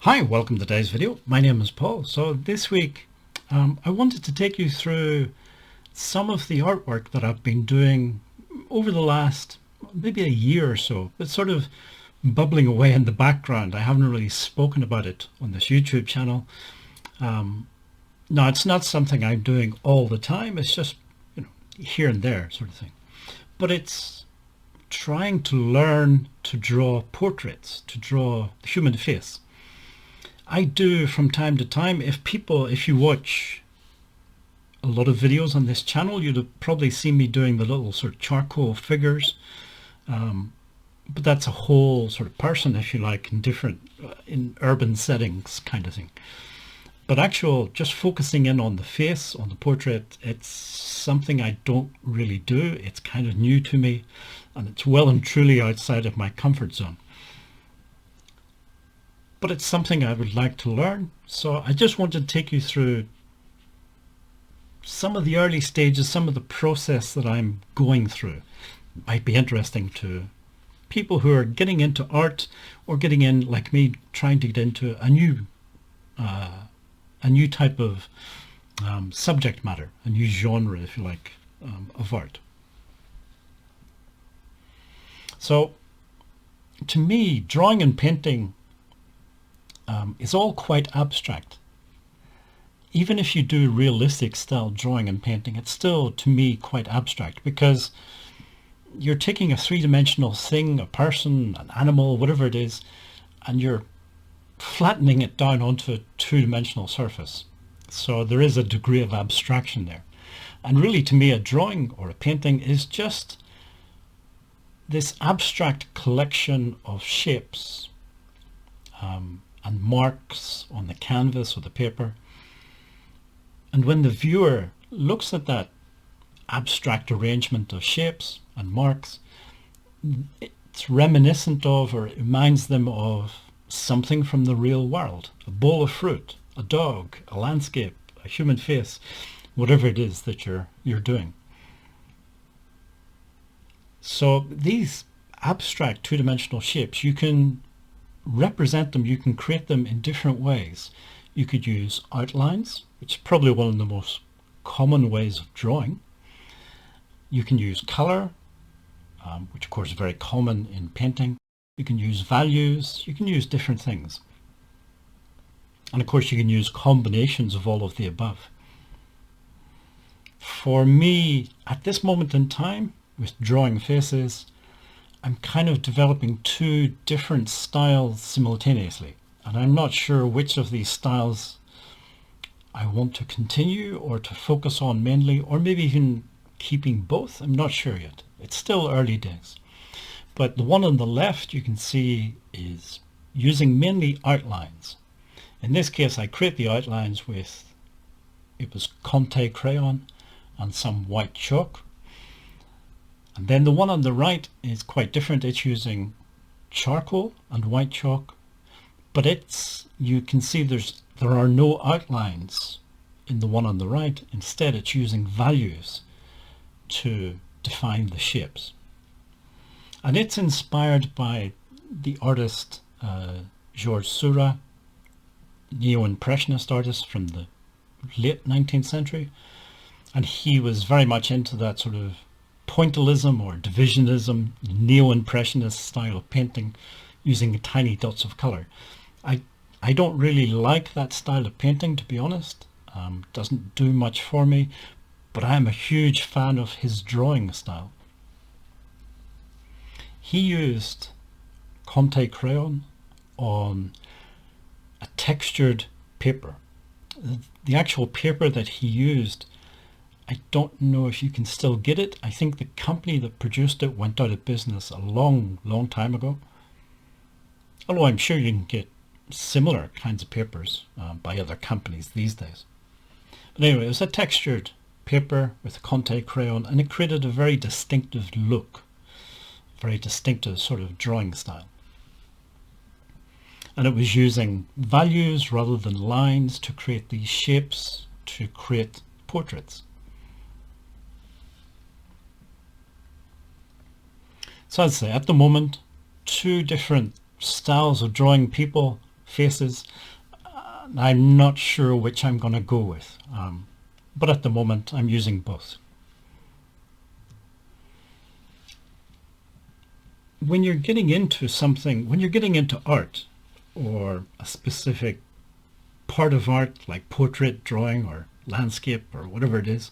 Hi, welcome to today's video. My name is Paul. So this week I wanted to take you through some of the artwork that I've been doing over the last maybe a year or so. It's sort of bubbling away in the background. I haven't really spoken about it on this YouTube channel. Now, it's not something I'm doing all the time. It's just, here and there sort of thing. But it's trying to learn to draw portraits, to draw the human face. I do from time to time. If you watch a lot of videos on this channel, you'd have probably seen me doing the little sort of charcoal figures. But that's a whole sort of person, if you like, in urban settings kind of thing. But just focusing in on the face, on the portrait, it's something I don't really do. It's kind of new to me, and it's well and truly outside of my comfort zone. But it's something I would like to learn. So I just wanted to take you through some of the early stages, some of the process that I'm going through. It might be interesting to people who are getting into art or getting in, like me, trying to get into a new type of subject matter, a new genre, if you like, of art. So to me, drawing and painting is all quite abstract. Even if you do realistic style drawing and painting, it's still, to me, quite abstract, because you're taking a three-dimensional thing, a person, an animal, whatever it is, and you're flattening it down onto a two-dimensional surface. So there is a degree of abstraction there. And really, to me, a drawing or a painting is just this abstract collection of shapes and marks on the canvas or the paper. And when the viewer looks at that abstract arrangement of shapes and marks, it's reminiscent of, or it reminds them of, something from the real world. A bowl of fruit, a dog, a landscape, a human face, whatever it is that you're doing. So these abstract two-dimensional shapes, you can represent them, you can create them in different ways. You could use outlines, which is probably one of the most common ways of drawing. You can use color, which of course is very common in painting. You can use values, you can use different things. And of course you can use combinations of all of the above. For me, at this moment in time, with drawing faces, I'm kind of developing two different styles simultaneously. And I'm not sure which of these styles I want to continue or to focus on mainly, or maybe even keeping both. I'm not sure yet. It's still early days. But the one on the left you can see is using mainly outlines. In this case, I create the outlines with, it was Conte crayon and some white chalk. And then the one on the right is quite different. It's using charcoal and white chalk, but you can see there are no outlines in the one on the right. Instead, it's using values to define the shapes. And it's inspired by the artist Georges Seurat, neo-impressionist artist from the late 19th century. And he was very much into that sort of pointillism or divisionism, neo-impressionist style of painting using tiny dots of color. I don't really like that style of painting, to be honest. Doesn't do much for me, but I am a huge fan of his drawing style. He used Conte crayon on a textured paper. The actual paper that he used, I don't know if you can still get it. I think the company that produced it went out of business a long, long time ago. Although I'm sure you can get similar kinds of papers by other companies these days. But anyway, it was a textured paper with a Conte crayon, and it created a very distinctive look, very distinctive sort of drawing style. And it was using values rather than lines to create these shapes, to create portraits. So I'd say at the moment, two different styles of drawing people faces. I'm not sure which I'm going to go with, but at the moment I'm using both. When you're getting into something, when you're getting into art or a specific part of art like portrait, drawing or landscape or whatever it is,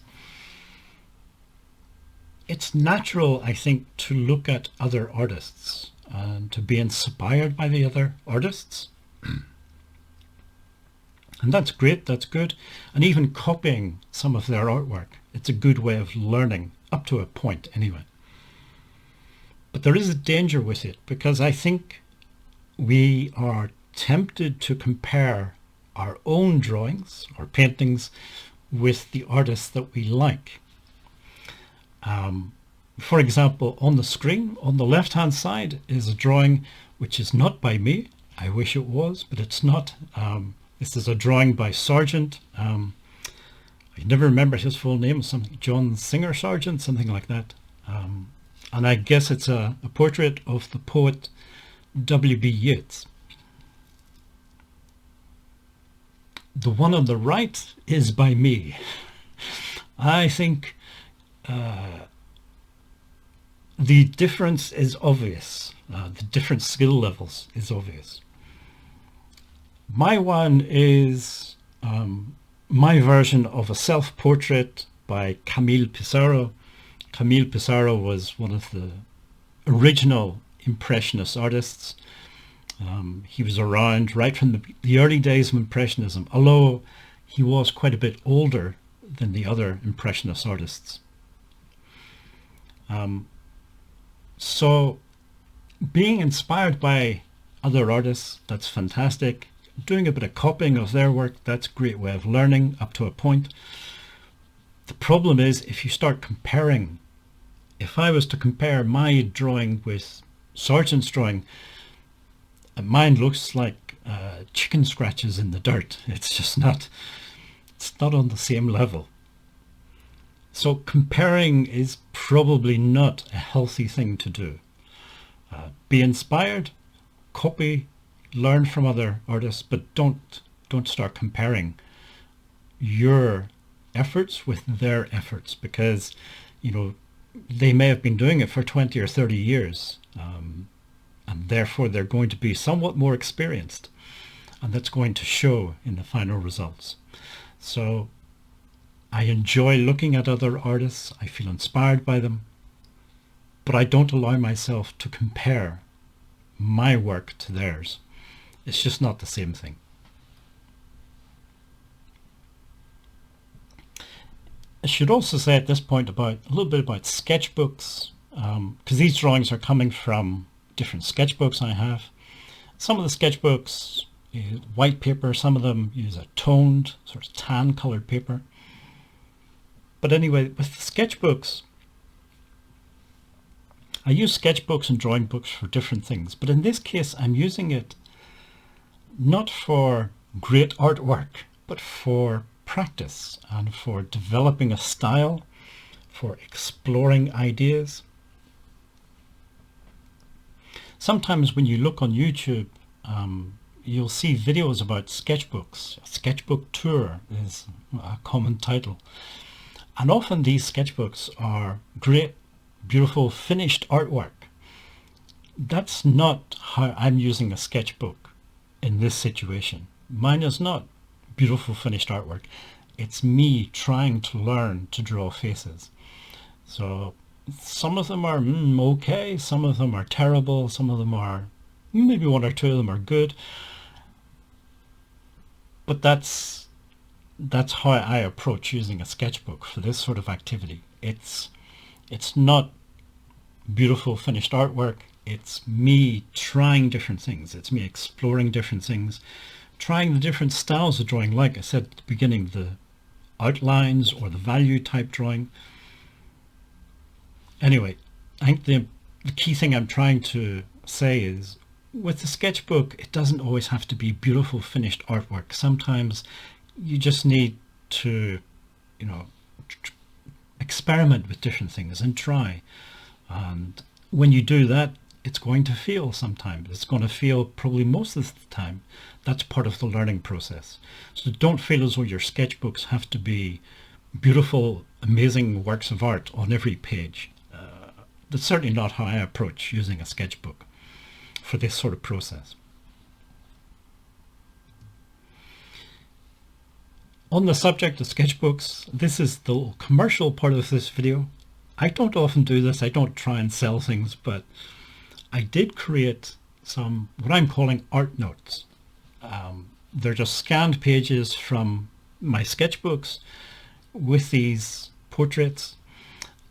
it's natural, I think, to look at other artists and to be inspired by the other artists. And that's great, that's good. And even copying some of their artwork, it's a good way of learning, up to a point anyway. But there is a danger with it, because I think we are tempted to compare our own drawings or paintings with the artists that we like. For example, on the screen, on the left-hand side is a drawing which is not by me. I wish it was, but it's not. This is a drawing by Sargent. I never remember his full name, something John Singer Sargent, something like that. And I guess it's a portrait of the poet W.B. Yeats. The one on the right is by me. I think the difference is obvious. The different skill levels is obvious. My one is my version of a self-portrait by Camille Pissarro. Camille Pissarro was one of the original Impressionist artists. He was around right from the early days of Impressionism, although he was quite a bit older than the other Impressionist artists. So being inspired by other artists, that's fantastic. Doing a bit of copying of their work, that's a great way of learning up to a point. The problem is if you start comparing. If I was to compare my drawing with Sargent's drawing, mine looks like chicken scratches in the dirt. It's just not, it's not on the same level. So comparing is probably not a healthy thing to do. Be inspired, copy, learn from other artists, but don't start comparing your efforts with their efforts, because, you know, they may have been doing it for 20 or 30 years, and therefore they're going to be somewhat more experienced, and that's going to show in the final results. So I enjoy looking at other artists. I feel inspired by them, but I don't allow myself to compare my work to theirs. It's just not the same thing. I should also say at this point a little bit about sketchbooks, because these drawings are coming from different sketchbooks I have. Some of the sketchbooks use white paper, some of them use a toned, sort of tan colored paper. But anyway, with the sketchbooks, I use sketchbooks and drawing books for different things, but in this case I'm using it not for great artwork, but for practice and for developing a style, for exploring ideas. Sometimes when you look on YouTube, you'll see videos about sketchbooks. A sketchbook tour is a common title. And often these sketchbooks are great, beautiful, finished artwork. That's not how I'm using a sketchbook in this situation. Mine is not beautiful finished artwork. It's me trying to learn to draw faces. So some of them are okay, some of them are terrible, some of them are, maybe one or two of them are good. But that's how I approach using a sketchbook for this sort of activity. It's not beautiful finished artwork. It's me trying different things. It's me exploring different things, trying the different styles of drawing. Like I said at the beginning, the outlines or the value type drawing. Anyway, I think the key thing I'm trying to say is, with the sketchbook, it doesn't always have to be beautiful finished artwork. Sometimes you just need to, experiment with different things and try. And when you do that, it's going to fail sometimes. It's going to fail probably most of the time. That's part of the learning process. So don't feel as though your sketchbooks have to be beautiful, amazing works of art on every page. That's certainly not how I approach using a sketchbook for this sort of process. On the subject of sketchbooks, this is the commercial part of this video. I don't often do this. I don't try and sell things, but I did create some what I'm calling art notes. They're just scanned pages from my sketchbooks with these portraits,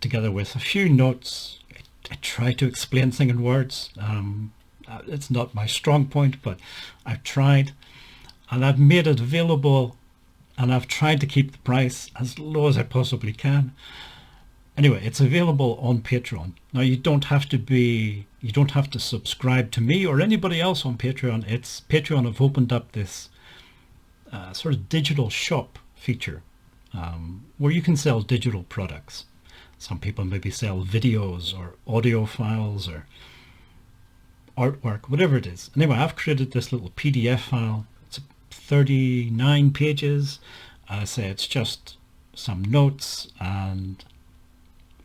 together with a few notes. I try to explain things in words. It's not my strong point, but I've tried, and I've made it available, and I've tried to keep the price as low as I possibly can. Anyway, it's available on Patreon. Now you don't have to subscribe to me or anybody else on Patreon. Patreon have opened up this sort of digital shop feature where you can sell digital products. Some people maybe sell videos or audio files or artwork, whatever it is. Anyway, I've created this little PDF file. It's 39 pages. I say it's just some notes and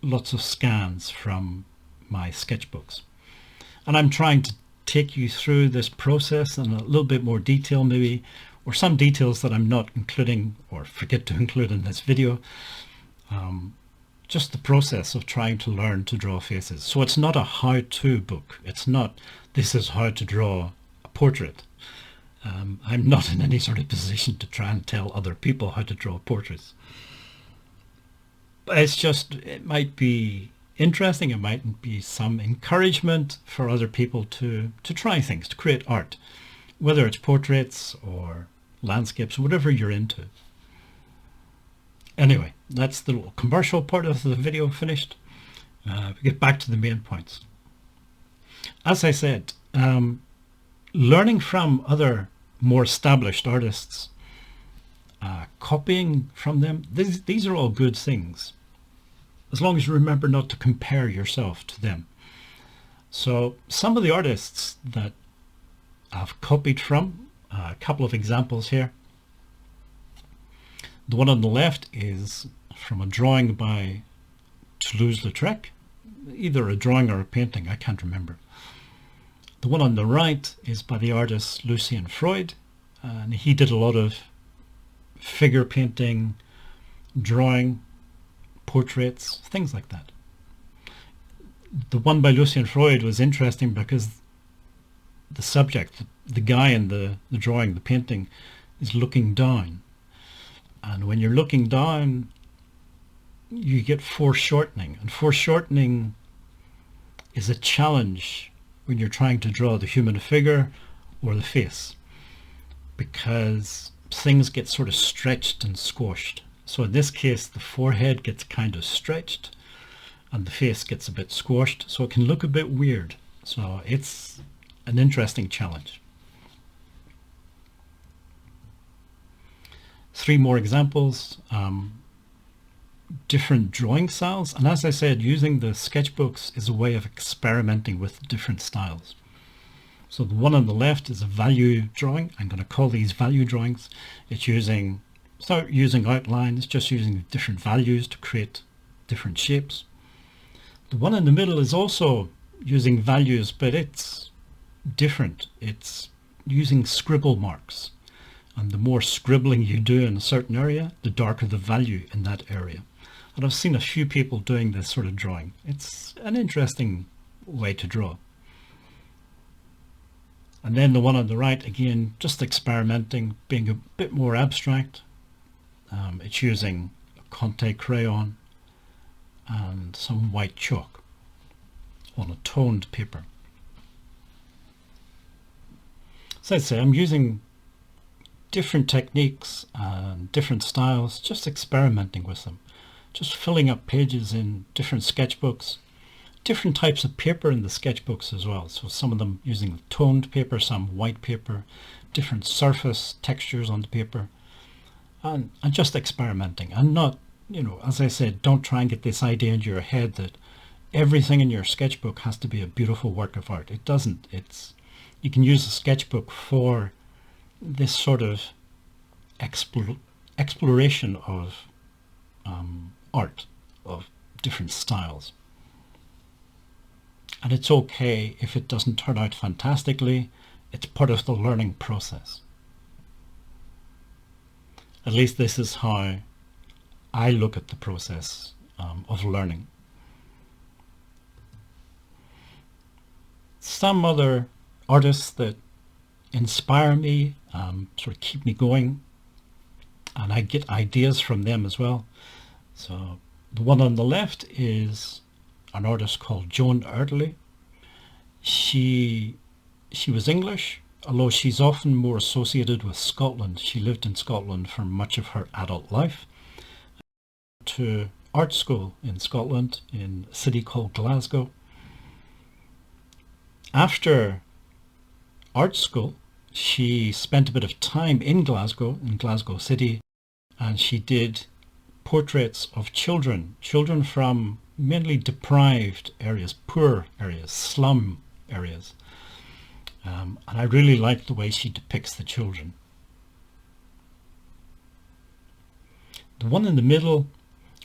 lots of scans from my sketchbooks. And I'm trying to take you through this process in a little bit more detail maybe, or some details that I'm not including or forget to include in this video. Just the process of trying to learn to draw faces. So it's not a how-to book. It's not, this is how to draw a portrait. I'm not in any sort of position to try and tell other people how to draw portraits. But it's just, it might be interesting. It might be some encouragement for other people to try things, to create art, whether it's portraits or landscapes, whatever you're into. Anyway, that's the little commercial part of the video finished. We get back to the main points. As I said, learning from other more established artists, copying from them, these are all good things, as long as you remember not to compare yourself to them. So some of the artists that I've copied from, a couple of examples here. The one on the left is from a drawing by Toulouse-Lautrec, either a drawing or a painting, I can't remember. The one on the right is by the artist Lucien Freud, and he did a lot of figure painting, drawing, portraits, things like that. The one by Lucien Freud was interesting because the subject, the guy in the drawing, the painting, is looking down. And when you're looking down, you get foreshortening. And foreshortening is a challenge when you're trying to draw the human figure or the face, because things get sort of stretched and squashed. So in this case, the forehead gets kind of stretched and the face gets a bit squashed, so it can look a bit weird. So it's an interesting challenge. 3 more examples, different drawing styles. And as I said, using the sketchbooks is a way of experimenting with different styles. So the one on the left is a value drawing. I'm going to call these value drawings. It's without using outline, it's just using different values to create different shapes. The one in the middle is also using values, but it's different. It's using scribble marks. And the more scribbling you do in a certain area, the darker the value in that area. And I've seen a few people doing this sort of drawing. It's an interesting way to draw. And then the one on the right, again, just experimenting, being a bit more abstract. It's using a Conte crayon and some white chalk on a toned paper. So I'd say I'm using different techniques and different styles, just experimenting with them, just filling up pages in different sketchbooks, different types of paper in the sketchbooks as well. So some of them using toned paper, some white paper, different surface textures on the paper, and just experimenting. And not, as I said, don't try and get this idea into your head that everything in your sketchbook has to be a beautiful work of art. It doesn't. You can use a sketchbook for this sort of exploration of art, of different styles. And it's okay if it doesn't turn out fantastically. It's part of the learning process. At least this is how I look at the process of learning. Some other artists that inspire me, sort of keep me going, and I get ideas from them as well. So the one on the left is an artist called Joan Ardley. She was English, although she's often more associated with Scotland. She lived in Scotland for much of her adult life. To art school in Scotland in a city called Glasgow. After art school, she spent a bit of time in Glasgow City, and she did portraits of children from mainly deprived areas, poor areas, slum areas. And I really like the way she depicts the children. The one in the middle,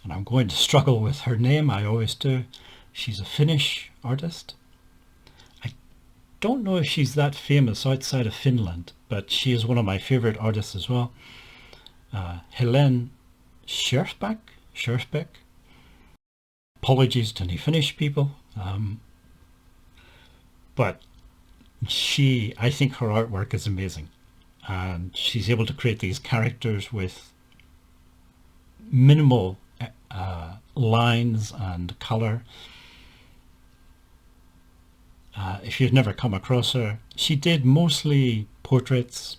and I'm going to struggle with her name, I always do. She's a Finnish artist. I don't know if she's that famous outside of Finland, but she is one of my favorite artists as well. Helene Scherfbeck. Apologies to any Finnish people. But I think her artwork is amazing. And she's able to create these characters with minimal lines and color. If you've never come across her, she did mostly portraits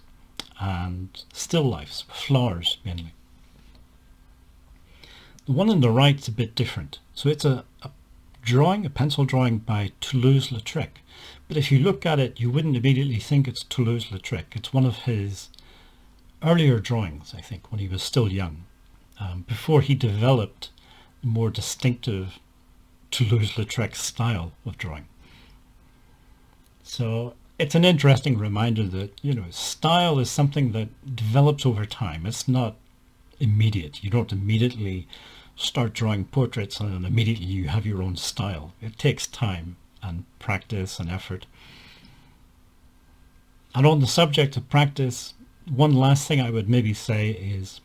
and still lifes, flowers mainly. The one on the right's a bit different. So it's a pencil drawing by Toulouse-Lautrec. But if you look at it, you wouldn't immediately think it's Toulouse-Lautrec. It's one of his earlier drawings, I think, when he was still young, before he developed a more distinctive Toulouse-Lautrec style of drawing. So it's an interesting reminder that, style is something that develops over time. It's not immediate. You don't immediately start drawing portraits and then immediately you have your own style. It takes time and practice and effort. And on the subject of practice, one last thing I would maybe say is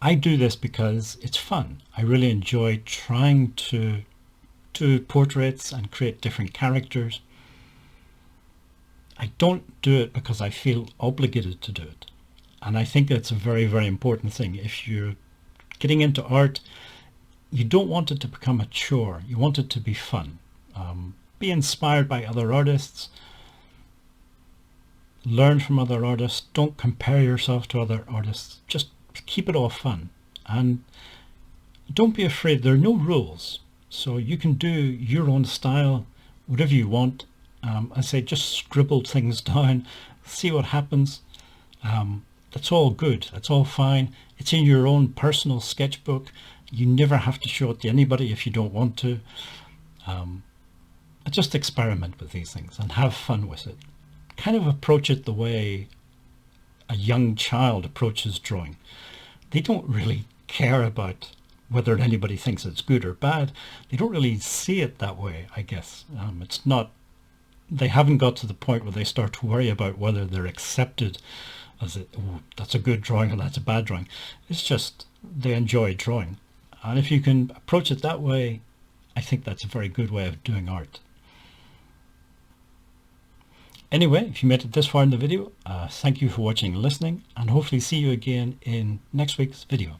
I do this because it's fun. I really enjoy trying to do portraits and create different characters. I don't do it because I feel obligated to do it. And I think that's a very, very important thing. If you're getting into art, you don't want it to become a chore. You want it to be fun. Be inspired by other artists. Learn from other artists. Don't compare yourself to other artists. Just keep it all fun. And don't be afraid. There are no rules. So you can do your own style, whatever you want. I say just scribble things down, see what happens. That's all good. That's all fine. It's in your own personal sketchbook. You never have to show it to anybody if you don't want to. Just experiment with these things and have fun with it. Kind of approach it the way a young child approaches drawing. They don't really care about whether anybody thinks it's good or bad. They don't really see it that way, I guess. They haven't got to the point where they start to worry about whether they're accepted as that's a good drawing or that's a bad drawing. It's just they enjoy drawing. And if you can approach it that way, I think that's a very good way of doing art. Anyway, if you made it this far in the video, thank you for watching and listening, and hopefully see you again in next week's video.